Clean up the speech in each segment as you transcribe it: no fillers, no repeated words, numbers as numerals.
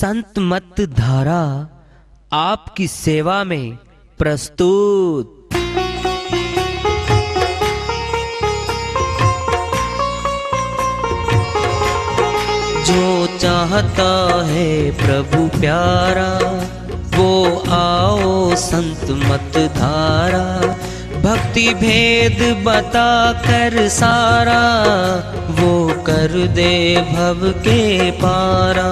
संत मत धारा आपकी सेवा में प्रस्तुत। जो चाहता है प्रभु प्यारा वो आओ संत मत धारा, भक्ति भेद बता कर सारा वो कर दे भव के पारा।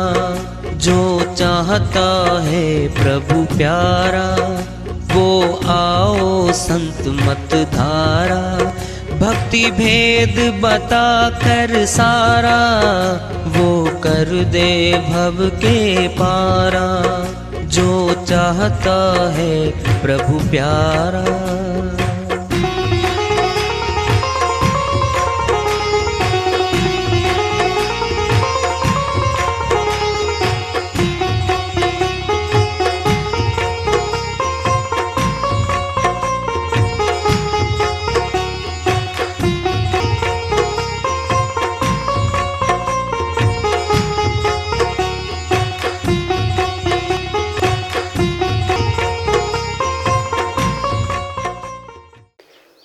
जो चाहता है प्रभु प्यारा वो आओ संत मत धारा, भक्ति भेद बता कर सारा वो कर दे भव के पारा। जो चाहता है प्रभु प्यारा।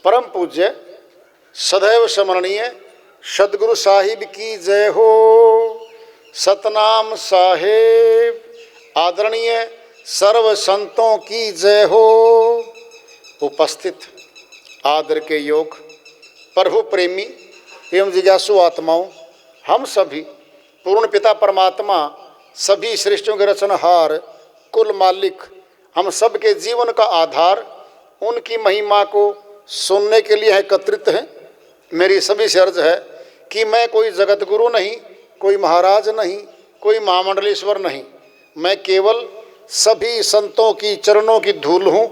परम पूज्य सदैव स्मरणीय सदगुरु साहिब की जय हो। सतनाम साहेब आदरणीय सर्व संतों की जय हो। उपस्थित आदर के योग प्रभु प्रेमी एवं जिज्ञासु आत्माओं, हम सभी पूर्ण पिता परमात्मा सभी सृष्टियों के रचनहार कुल मालिक हम सब के जीवन का आधार उनकी महिमा को सुनने के लिए एकत्रित हैं। मेरी सभी से अर्ज है कि मैं कोई जगत गुरु नहीं, कोई महाराज नहीं, कोई महामंडलेश्वर नहीं, मैं केवल सभी संतों की चरणों की धूल हूँ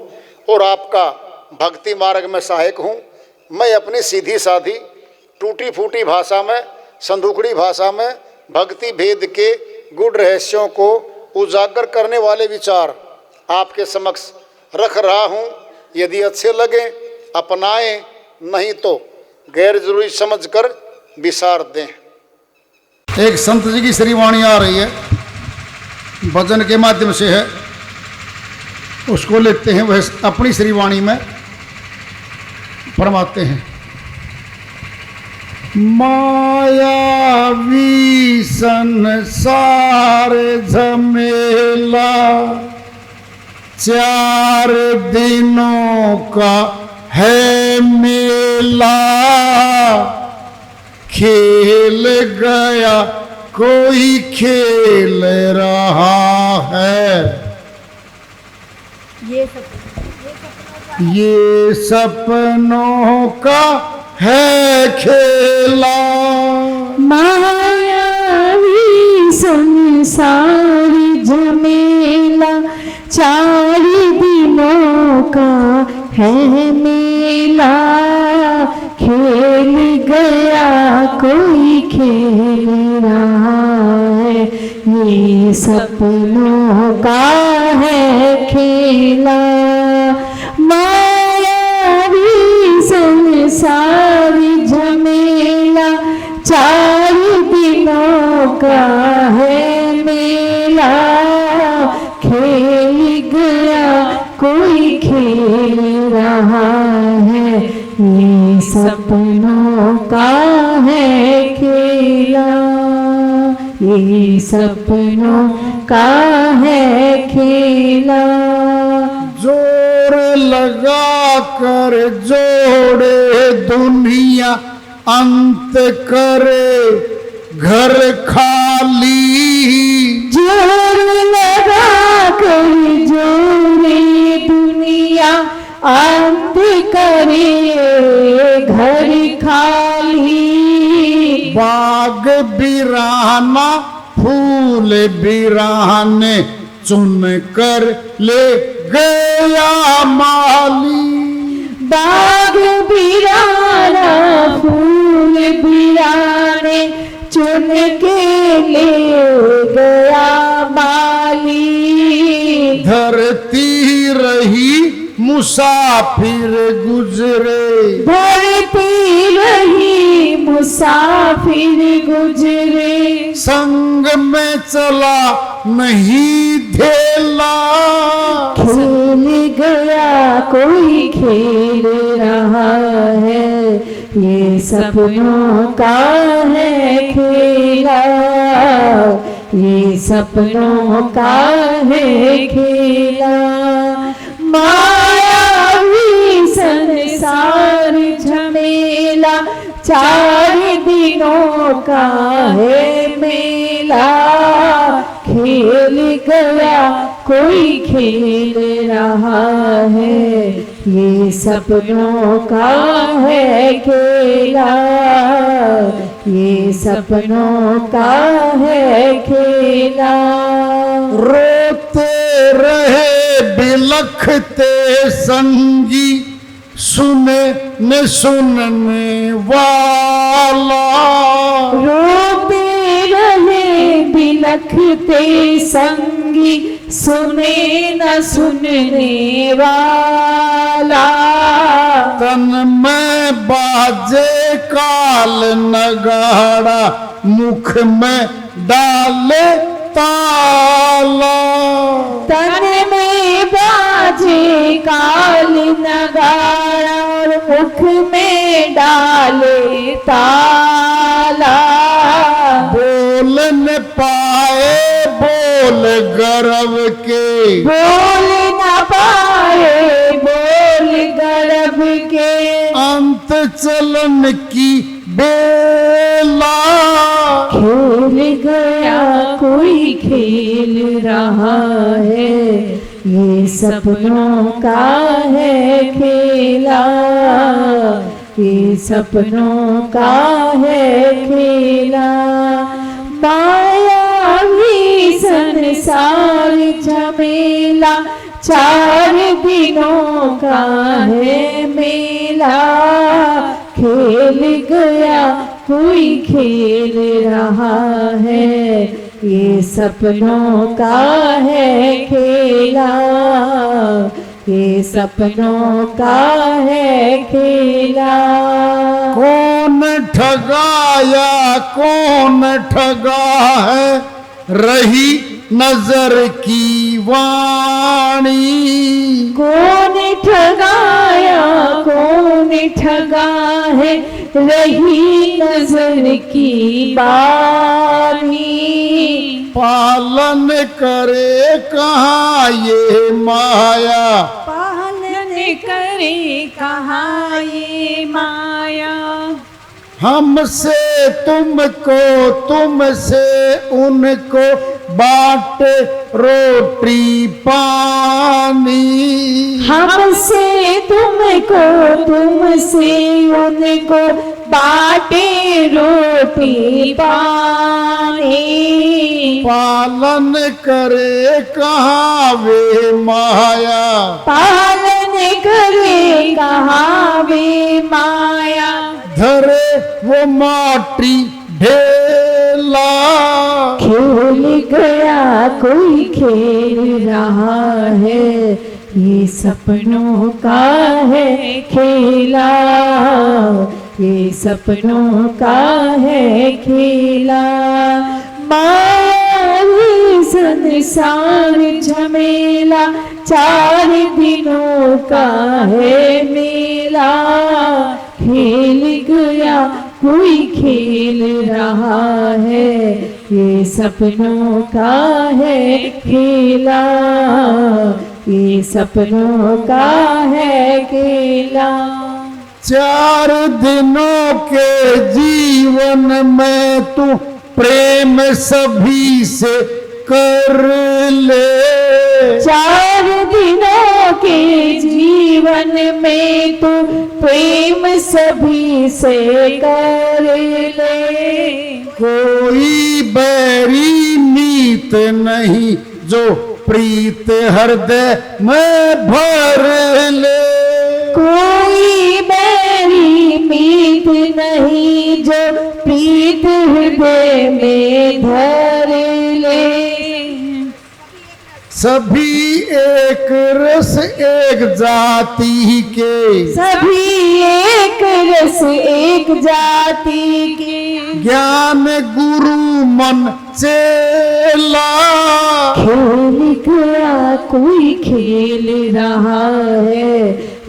और आपका भक्ति मार्ग में सहायक हूँ। मैं अपनी सीधी साधी टूटी फूटी भाषा में, संदूकड़ी भाषा में भक्ति भेद के गुड़ रहस्यों को उजागर करने वाले विचार आपके समक्ष रख रहा हूँ। यदि अच्छे लगे अपनाएं, नहीं तो गैर जरूरी समझकर विसार दें। एक संत जी की श्रीवाणी आ रही है, भजन के माध्यम से है, उसको लेते हैं, वह अपनी श्रीवाणी में फरमाते हैं। मायावी संसार झमेला 4 दिनों का है मेला, खेल गया कोई खेल रहा है। ये सपनों का है खेला। मायावी संसारी झमेला 4 दिनों का है मेला, खेल गया कोई खेल रहा है। ये सपनों का है खेला। मायावी संसारी झमेला 4 दिनों का है मेला, खेल गया कोई खेल रहा है। ये सपनों का है खेला, ये सपनों का है खेला। जोर लगा कर जोड़े दुनिया अंत करे घर खाली। जोर लगा कर जोड़े दुनिया अंत करे घर खाली। बाग बिराना फूल बिराने चुन कर ले गया माली। बाग बिराना फूल बिराने चुन के ले गया माली। धरती रही मुसाफिर गुजरे। धरती रही मुसाफिर गुजरे। संग में चला नहीं धेला। खेल गया कोई खेल रहा है, ये सपनों का है खेला, ये सपनों का है खेला। मायावी संसार झमेला, 4 दिनों का है मेला। खेल गया कोई खेल रहा है, ये सपनों का है खेला, ये सपनों का है खेला। रोते रहे बिलखते संगी, सुने न सुनने वाला। रोते रहे बिलखते संगी, सुने न सुनने वाला। तन में बाजे काल नगाड़ा, मुख में डाले ताला। तन में बाजे काल नगाड़ा और मुख में डाले ताला। बोल न पाए बोल गर्व के, बोल न पाए बोल गर्भ के। अंत चलन की बेला। खेल गया कोई खेल रहा है, ये सपनों का है खेला, ये सपनों का है खेला। मायावी संसार झमेला, 4 दिनों का है मेला। खेल गया कोई खेल रहा है, ये सपनों का है खेला, ये सपनों का है खेला। कौन ठगाया कौन ठगा है, रही नजर की वाणी। कौन ठगाया कौन ठगा है, रही नजर की बानी। पालन करे कहाँ ये माया, पालन करे कहाँ ये माया। हमसे तुमको तुमसे उनको, बाटे रोटी पानी। हमसे तुमको तुमसे उनको, बाटे रोटी पानी। पालन करे कहाँ वे माया, पालन करे कहाँ वे माया। धरे वो माटी ढेला। खेल गया कोई खेल रहा है, ये सपनों का है खेला, ये सपनों का है खेला। मायावी संसार झमेला, 4 दिनों का है मेला। खेल गया कोई खेल रहा है, ये सपनों का है खेला, ये सपनों का है खेला। 4 दिनों के जीवन में तू प्रेम सभी से कर ले। 4 दिनों के जीवन में तू प्रेम सभी से कर ले। कोई बैरी नीत नहीं, जो प्रीत हृदय में भर ले। कोई बैरी मीत नहीं, जो प्रीत हृदय में धर ले। सभी एक रस एक जाति के, सभी एक रस एक जाति के, ज्ञान गुरु मन चेला। खेल गया कोई खेल रहा है,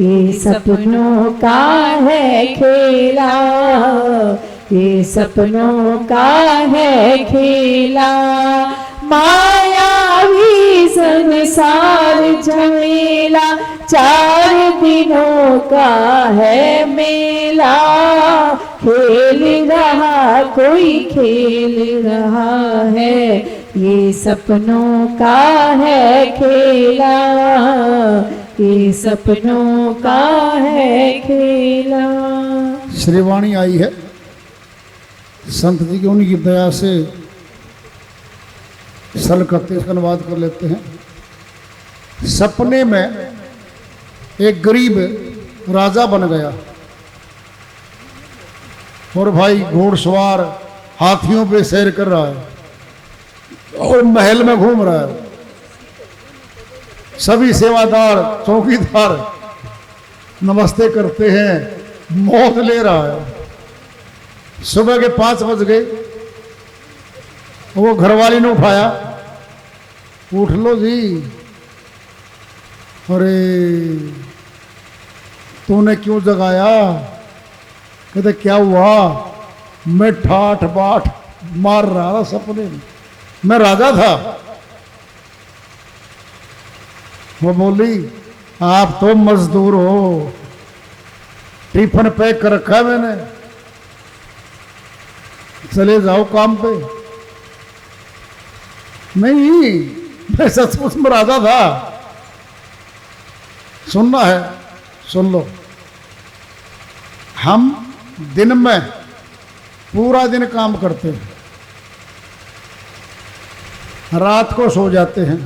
ये सपनों का है खेला, ये सपनों का है खेला। मायावी संसार झमेला, 4 दिनों का है मेला। खेल रहा कोई खेल रहा है, ये सपनों का है खेला, ये सपनों का है खेला। श्रीवाणी आई है संत जी की, उन्हीं की दया से सरल करते इसका अनुवाद कर लेते हैं। सपने में एक गरीब राजा बन गया और भाई घोड़सवार हाथियों पे सैर कर रहा है और महल में घूम रहा है। सभी सेवादार चौकीदार नमस्ते करते हैं, मौज ले रहा है। सुबह के 5 बज गए, वो घरवाली ने उठाया, उठ लो जी। अरे तूने क्यों जगाया? कहते क्या हुआ? मैं ठाठ बाट मार रहा था सपने में, मैं राजा था। वो बोली आप तो मजदूर हो, टिफिन पैक कर रखा है मैंने, चले जाओ काम पे। नहीं, मैं सचमुच में राजा था। सुनना है सुन लो। हम दिन में पूरा दिन काम करते हैं, रात को सो जाते हैं।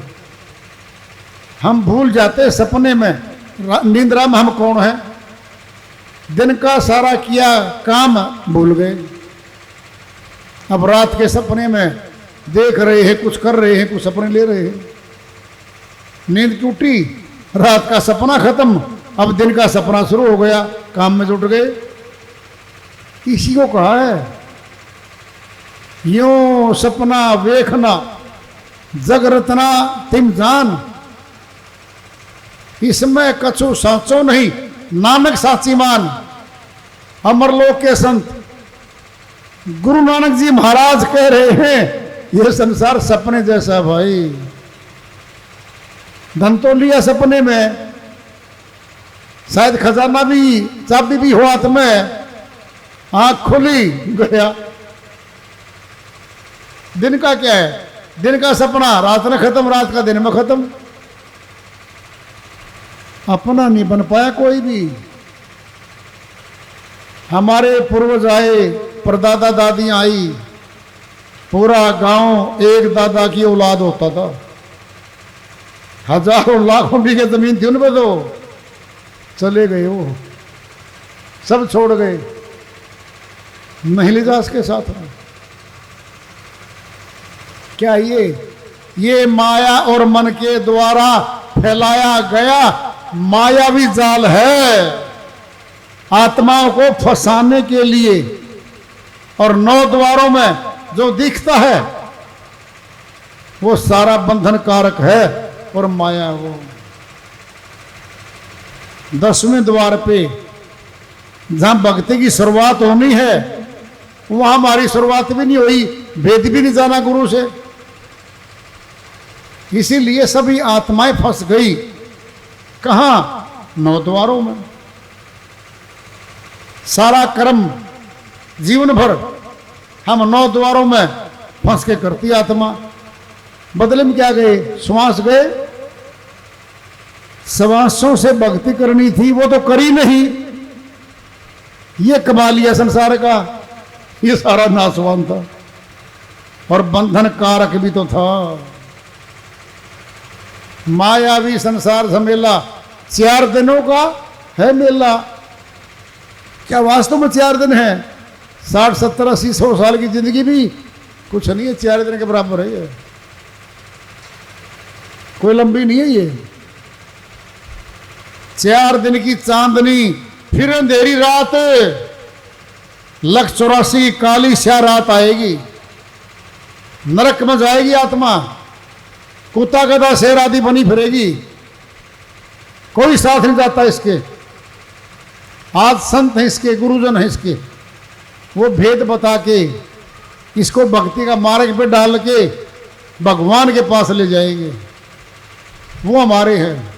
हम भूल जाते हैं सपने में, निंद्रा में हम कौन है। दिन का सारा किया काम भूल गए। अब रात के सपने में देख रहे हैं, कुछ कर रहे हैं, कुछ सपने ले रहे हैं। नींद टूटी, रात का सपना खत्म, अब दिन का सपना शुरू हो गया, काम में जुट गए। इसी को कहा है यूं सपना वेखना जग रतना तिम जान। इसमें कछु साचो नहीं, नानक साची मान। अमरलोक के संत गुरु नानक जी महाराज कह रहे हैं यह संसार सपने जैसा है भाई। धन तो लिया सपने में, शायद खजाना भी चाबी भी हो हाथ में, आंख खुली गया। दिन का क्या है? दिन का सपना रात में खत्म, रात का दिन में खत्म। अपना नहीं बन पाया कोई भी। हमारे पूर्वज आए, परदादा दादियां आई, पूरा गांव एक दादा की औलाद होता था। हजारों लाखों बीघे जमीन थी उनमें, तो चले गए वो, सब छोड़ गए, नहीं ले जा के साथ में। क्या ये माया और मन के द्वारा फैलाया गया मायावी जाल है, आत्माओं को फंसाने के लिए। और 9 द्वारों में जो दिखता है वो सारा बंधन कारक है और माया वो। 10वें द्वार पे जहां भक्ति की शुरुआत होनी है वहां हमारी शुरुआत भी नहीं हुई, भेद भी नहीं जाना गुरु से। इसीलिए सभी आत्माएं फंस गई। कहां? 9 द्वारों में। सारा कर्म जीवन भर हम 9 द्वारों में फंस के करती आत्मा। बदले में क्या गए? श्वास गए। श्वासों से भक्ति करनी थी, वो तो करी नहीं। ये कमा लिया संसार का, ये सारा नाशवान था और बंधन कारक भी तो था। मायावी संसार झमेला 4 दिनों का है मेला। क्या वास्तव में 4 दिन है? 60, 70, 80, 100 साल की जिंदगी भी कुछ नहीं है, 4 दिन के बराबर है। कोई लंबी नहीं है ये। 4 दिन की चांदनी, फिर अंधेरी रात, 184 काली स्या रात आएगी। नरक में जाएगी आत्मा, कुत्ता गधा शेर आदि बनी फिरेगी, कोई साथ नहीं जाता इसके। आज संत हैं इसके, गुरुजन हैं इसके, वो भेद बता के इसको भक्ति का मार्ग पे डाल के भगवान के पास ले जाएंगे। वो हमारे हैं।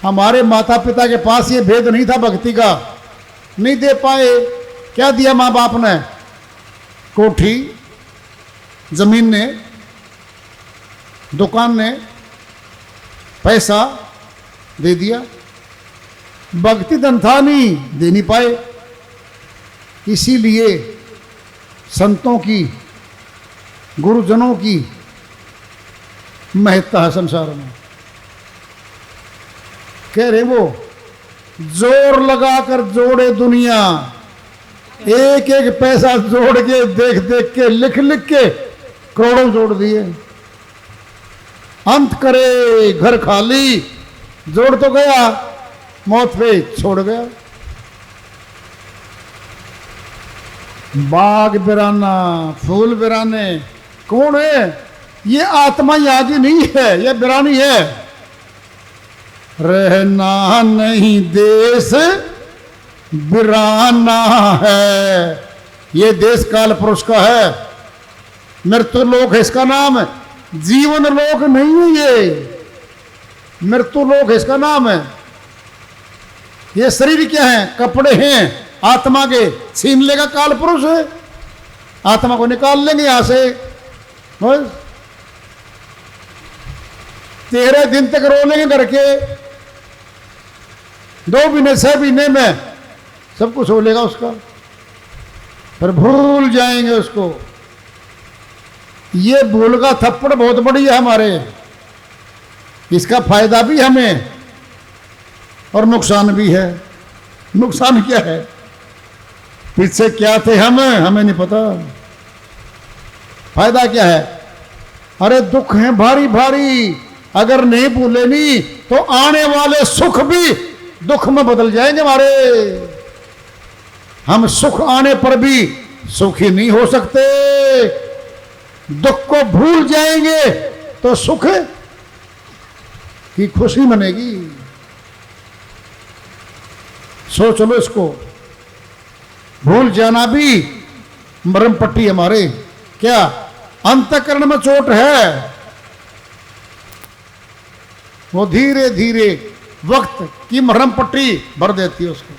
हमारे माता पिता के पास ये भेद नहीं था भक्ति का, नहीं दे पाए। क्या दिया माँ बाप ने? कोठी, जमीन ने, दुकान ने, पैसा दे दिया। भक्ति धन था नहीं, दे नहीं पाए। इसीलिए संतों की, गुरुजनों की महत्ता है संसार में। कह रहे वो, जोर लगाकर जोड़े दुनिया, एक एक पैसा जोड़ के, देख देख के, लिख लिख के करोड़ों जोड़ दिए। अंत करे घर खाली, जोड़ तो गया, मौत पे छोड़ गया। बाग बिराना, फूल बिराने, कौन है? ये आत्मा यागी नहीं है, ये बिरानी है। रहना नहीं देश बिराना है, ये देश काल पुरुष का है। मृत्यु लोक है इसका नाम, जीवन लोक नहीं है ये, मृत्यु लोक है इसका नाम है। ये शरीर क्या है? कपड़े हैं आत्मा के, छीन लेगा काल पुरुष है, आत्मा को निकाल लेंगे यहां से। बस 13 दिन तक रो लेंगे करके, 2 महीने 6 महीने में सब कुछ हो लेगा उसका, फिर भूल जाएंगे उसको। ये भूल का थप्पड़ बहुत बड़ी है हमारे, इसका फायदा भी हमें और नुकसान भी है। नुकसान क्या है? पीछे क्या थे हमें नहीं पता। फायदा क्या है? अरे दुख है भारी भारी, अगर नहीं भूले नहीं तो आने वाले सुख भी दुख में बदल जाएंगे हमारे। हम सुख आने पर भी सुखी नहीं हो सकते। दुख को भूल जाएंगे तो सुख की खुशी बनेगी। सोच लो इसको। भूल जाना भी मरम पट्टी हमारे। क्या अंतःकरण में चोट है, वो धीरे धीरे वक्त की मरम पट्टी भर देती है उसको।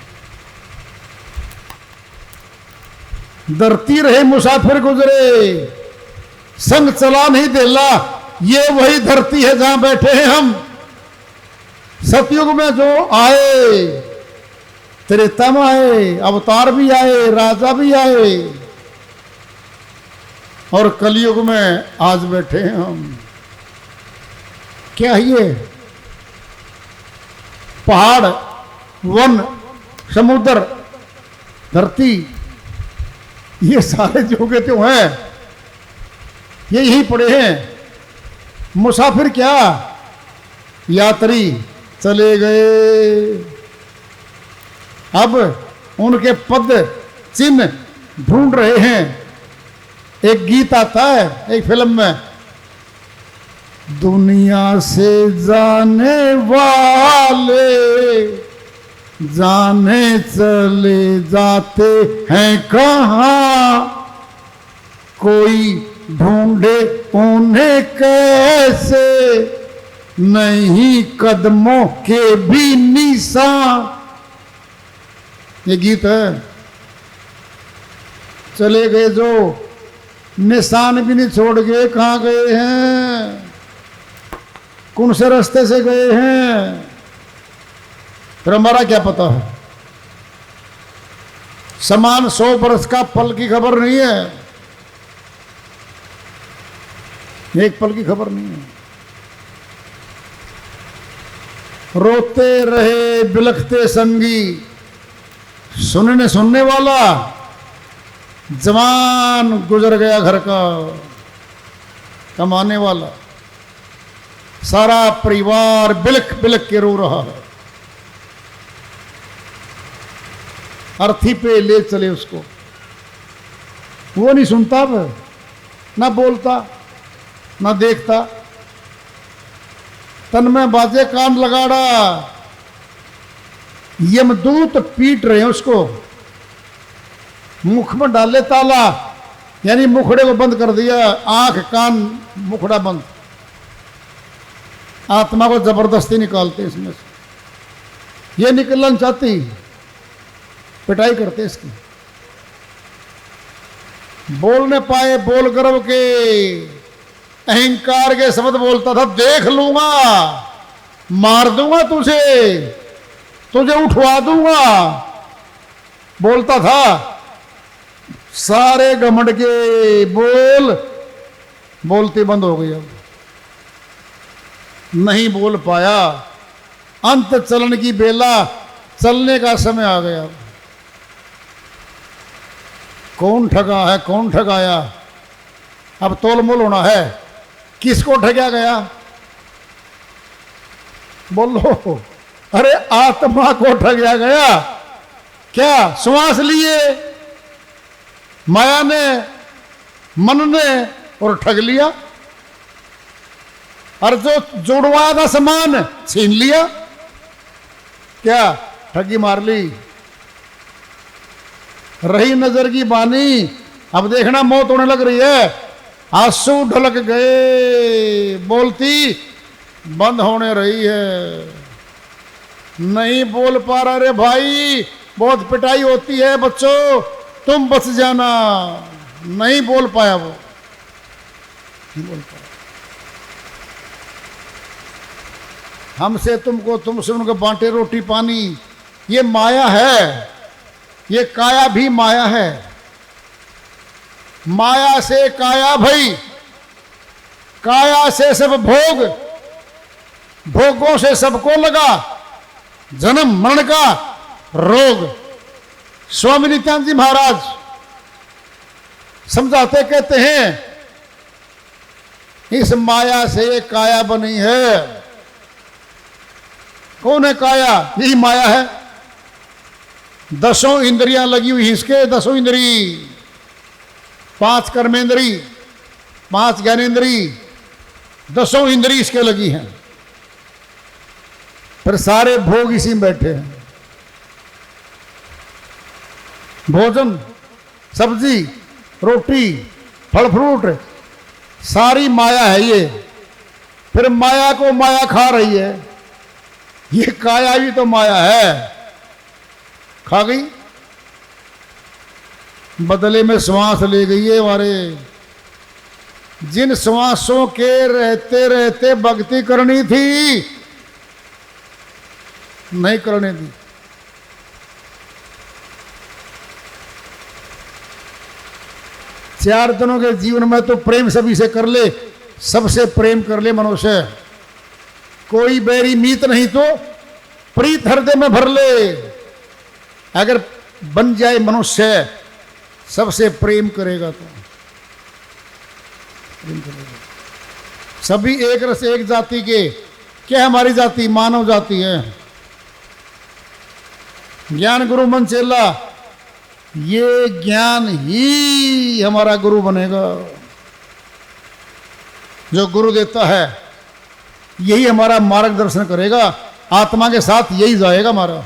धरती रहे मुसाफिर गुजरे, संग चला नहीं देला, ये वही धरती है जहां बैठे हैं हम। सतयुग में जो आए, त्रेता में आए, अवतार भी आए, राजा भी आए, और कलयुग में आज बैठे हैं हम। क्या ये पहाड़, वन, समुद्र, धरती, ये सारे जो के त्यों हैं, ये यही पड़े हैं। मुसाफिर क्या, यात्री चले गए। अब उनके पद चिन्ह ढूंढ रहे हैं। एक गीत आता है एक फिल्म में, दुनिया से जाने वाले जाने चले जाते हैं कहाँ, कोई ढूंढे उन्हें कैसे, नहीं कदमों के भी निशान। ये गीत है। चले गए जो, निशान भी नहीं छोड़ गए, कहाँ गए हैं, कौन से रास्ते से गए हैं, फिर हमारा क्या पता है। समान 100 बरस का पल की खबर नहीं है, एक पल की खबर नहीं है। रोते रहे बिलखते संगी, सुनने वाला, जवान गुजर गया घर का, कमाने वाला। सारा परिवार बिलख बिलख के रो रहा है। अर्थी पे ले चले उसको, वो नहीं सुनता, अब ना बोलता ना देखता। तन में बाजे कान लगाड़ा, यमदूत पीट रहे हैं उसको, मुख में डाले ताला, यानी मुखड़े को बंद कर दिया, आंख कान मुखड़ा बंद। आत्मा को जबरदस्ती निकालते इसमें से, ये निकलना चाहती, पिटाई करते इसकी। बोल न पाए, बोल गर्व के, अहंकार के शब्द बोलता था, देख लूंगा, मार दूंगा तुझे, तुझे उठवा दूंगा, बोलता था। सारे घमंड के बोलते बंद हो गई, अब नहीं बोल पाया। अंत चलन की बेला, चलने का समय आ गया। कौन ठगा है, कौन ठगाया, अब तोलमोल होना है। किसको ठगा गया बोलो? अरे आत्मा को ठगा गया। क्या श्वास लिए माया ने, मन ने, और ठग लिया। और जो जुड़वाया था सामान छीन लिया। क्या ठगी मार ली। रही नजर की बानी, अब देखना मौत होने लग रही है। आंसू ढलक गए, बोलती बंद होने रही है, नहीं बोल पा रहा। रे भाई बहुत पिटाई होती है बच्चों, तुम बच जाना। नहीं बोल पाया, वो नहीं बोल पाया। हमसे तुमको, तुमसे उनको बांटे रोटी पानी, ये माया है, ये काया भी माया है। माया से काया भई, काया से सब भोग, भोगों से सबको लगा जन्म मरण का रोग। स्वामी नित्यानंद जी महाराज समझाते कहते हैं, इस माया से ये काया बनी है। कौन है काया? यही माया है। 10 इंद्रियां लगी हुई इसके, 10 इंद्री, 5 कर्मेंद्री, 5 ज्ञानेंद्री, 10 इंद्री इसके लगी हैं। फिर सारे भोग इसी में बैठे हैं। भोजन, सब्जी, रोटी, फल फ्रूट, सारी माया है ये। फिर माया को माया खा रही है। ये काया भी तो माया है, खा गई। बदले में श्वास ले गई है हमारे। जिन श्वासों के रहते रहते भक्ति करनी थी, नहीं करने दी। चार दिनों के जीवन में तो प्रेम सभी से कर ले, सबसे प्रेम कर ले मनुष्य। कोई बैरी मीत नहीं तो प्रीत हृदय में भर ले। अगर बन जाए मनुष्य, सबसे प्रेम करेगा तो प्रेम करेगा। सभी एक रस एक जाति के। क्या हमारी जाति? मानव जाति है। ज्ञान गुरु मन चेला, ये ज्ञान ही हमारा गुरु बनेगा। जो गुरु देता है यही हमारा मार्गदर्शन करेगा। आत्मा के साथ यही जाएगा हमारा।